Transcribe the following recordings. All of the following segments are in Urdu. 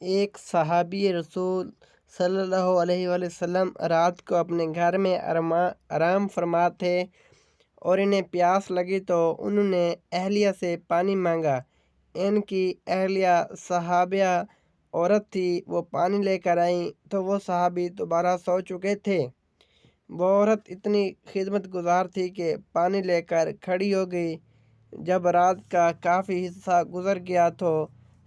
ایک صحابی رسول صلی اللہ علیہ وآلہ وسلم رات کو اپنے گھر میں آرام فرما تھے اور انہیں پیاس لگی تو انہوں نے اہلیہ سے پانی مانگا۔ ان کی اہلیہ صحابیہ عورت تھی، وہ پانی لے کر آئیں تو وہ صحابی دوبارہ سو چکے تھے۔ وہ عورت اتنی خدمت گزار تھی کہ پانی لے کر کھڑی ہو گئی۔ جب رات کا کافی حصہ گزر گیا تو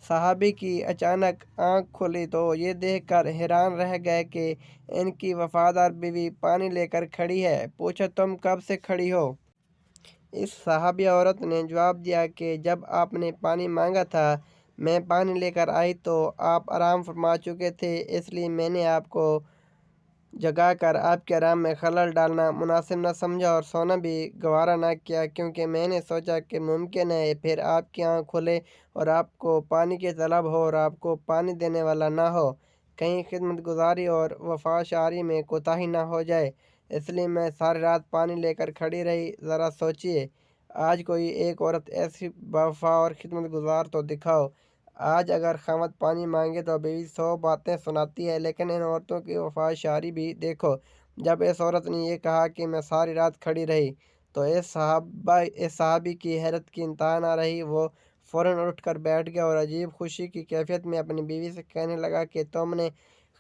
صحابی کی اچانک آنکھ کھلی تو یہ دیکھ کر حیران رہ گئے کہ ان کی وفادار بیوی پانی لے کر کھڑی ہے۔ پوچھا، تم کب سے کھڑی ہو؟ اس صحابی عورت نے جواب دیا کہ جب آپ نے پانی مانگا تھا میں پانی لے کر آئی تو آپ آرام فرما چکے تھے، اس لیے میں نے آپ کو جگا کر آپ کے آرام میں خلل ڈالنا مناسب نہ سمجھا اور سونا بھی گوارا نہ کیا، کیونکہ میں نے سوچا کہ ممکن ہے پھر آپ کی آنکھ کھلے اور آپ کو پانی کی طلب ہو اور آپ کو پانی دینے والا نہ ہو، کہیں خدمت گزاری اور وفا شعاری میں کوتاہی نہ ہو جائے، اس لیے میں ساری رات پانی لے کر کھڑی رہی۔ ذرا سوچئے، آج کوئی ایک عورت ایسی وفا اور خدمت گزار تو دکھاؤ۔ آج اگر خاوند پانی مانگے تو بیوی 100 باتیں سناتی ہے، لیکن ان عورتوں کی وفا شعاری بھی دیکھو۔ جب اس عورت نے یہ کہا کہ میں ساری رات کھڑی رہی تو اس صحابی کی حیرت کی انتہا نہ رہی۔ وہ فوراً اٹھ کر بیٹھ گیا اور عجیب خوشی کی کیفیت میں اپنی بیوی سے کہنے لگا کہ تم نے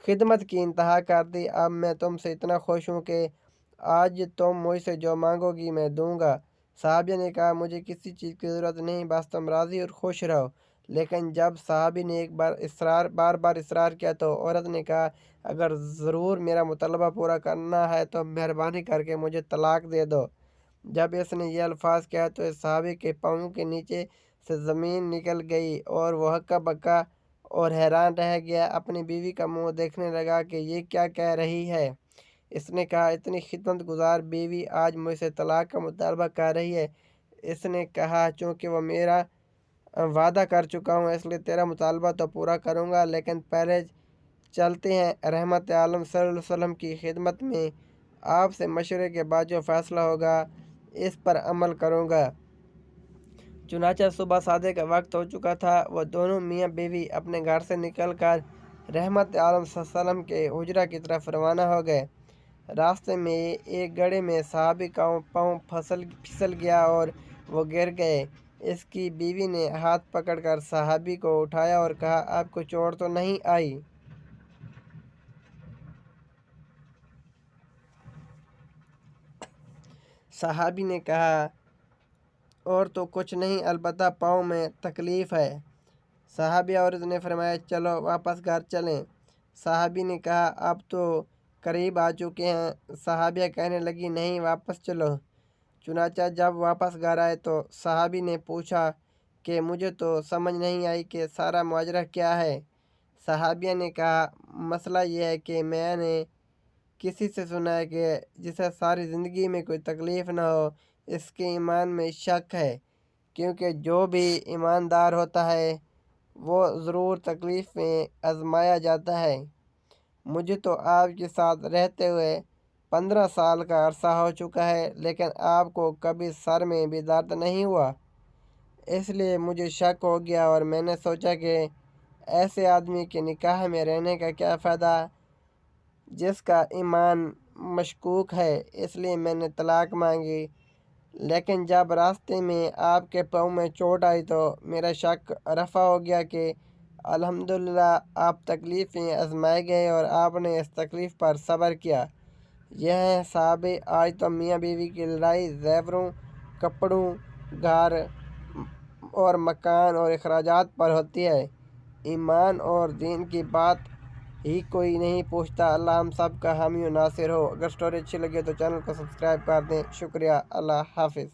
خدمت کی انتہا کر دی، اب میں تم سے اتنا خوش ہوں کہ آج تم مجھ سے جو مانگو گی میں دوں گا۔ صحابیہ نے کہا، مجھے کسی چیز کی ضرورت نہیں، بس تم راضی اور خوش رہو۔ لیکن جب صحابی نے بار بار اصرار کیا تو عورت نے کہا، اگر ضرور میرا مطالبہ پورا کرنا ہے تو مہربانی کر کے مجھے طلاق دے دو۔ جب اس نے یہ الفاظ کہا تو اس صحابی کے پاؤں کے نیچے سے زمین نکل گئی اور وہ ہکا بکا اور حیران رہ گیا، اپنی بیوی کا منہ دیکھنے لگا کہ یہ کیا کہہ رہی ہے۔ اس نے کہا، اتنی خدمت گزار بیوی آج مجھ سے طلاق کا مطالبہ کر رہی ہے۔ اس نے کہا، چونکہ وہ میرا وعدہ کر چکا ہوں اس لیے تیرا مطالبہ تو پورا کروں گا، لیکن پہلے چلتے ہیں رحمت عالم صلی اللہ علیہ وسلم کی خدمت میں، آپ سے مشورے کے بعد جو فیصلہ ہوگا اس پر عمل کروں گا۔ چنانچہ صبح صادق کا وقت ہو چکا تھا۔ وہ دونوں میاں بیوی اپنے گھر سے نکل کر رحمت عالم صلی اللہ علیہ وسلم کے حجرہ کی طرف روانہ ہو گئے۔ راستے میں ایک گڑھے میں صحابی کا پاؤں پھسل گیا اور وہ گر گئے۔ اس کی بیوی نے ہاتھ پکڑ کر صحابی کو اٹھایا اور کہا، آپ کو چوٹ تو نہیں آئی؟ صحابی نے کہا، اور تو کچھ نہیں، البتہ پاؤں میں تکلیف ہے۔ صحابیہ عورت نے فرمایا، چلو واپس گھر چلیں۔ صحابی نے کہا، اب تو قریب آ چکے ہیں۔ صحابیہ کہنے لگی، نہیں، واپس چلو۔ چنانچہ جب واپس گھر آئے تو صحابی نے پوچھا کہ مجھے تو سمجھ نہیں آئی کہ سارا ماجرا کیا ہے۔ صحابیہ نے کہا، مسئلہ یہ ہے کہ میں نے کسی سے سنا ہے کہ جسے ساری زندگی میں کوئی تکلیف نہ ہو اس کے ایمان میں شک ہے، کیونکہ جو بھی ایماندار ہوتا ہے وہ ضرور تکلیف میں آزمایا جاتا ہے۔ مجھے تو آپ کے ساتھ رہتے ہوئے 15 سال کا عرصہ ہو چکا ہے، لیکن آپ کو کبھی سر میں بھی درد نہیں ہوا، اس لیے مجھے شک ہو گیا اور میں نے سوچا کہ ایسے آدمی کے نکاح میں رہنے کا کیا فائدہ جس کا ایمان مشکوک ہے، اس لیے میں نے طلاق مانگی۔ لیکن جب راستے میں آپ کے پاؤں میں چوٹ آئی تو میرا شک رفع ہو گیا کہ الحمدللہ آپ تکلیف میں آزمائے گئے اور آپ نے اس تکلیف پر صبر کیا۔ یہ ہیں صحابے۔ آج تو میاں بیوی کی لڑائی زیوروں، کپڑوں، گھر اور مکان اور اخراجات پر ہوتی ہے، ایمان اور دین کی بات ہی کوئی نہیں پوچھتا۔ اللہ ہم سب کا حامی و ناصر ہو۔ اگر سٹوری اچھی لگے تو چینل کو سبسکرائب کر دیں۔ شکریہ۔ اللہ حافظ۔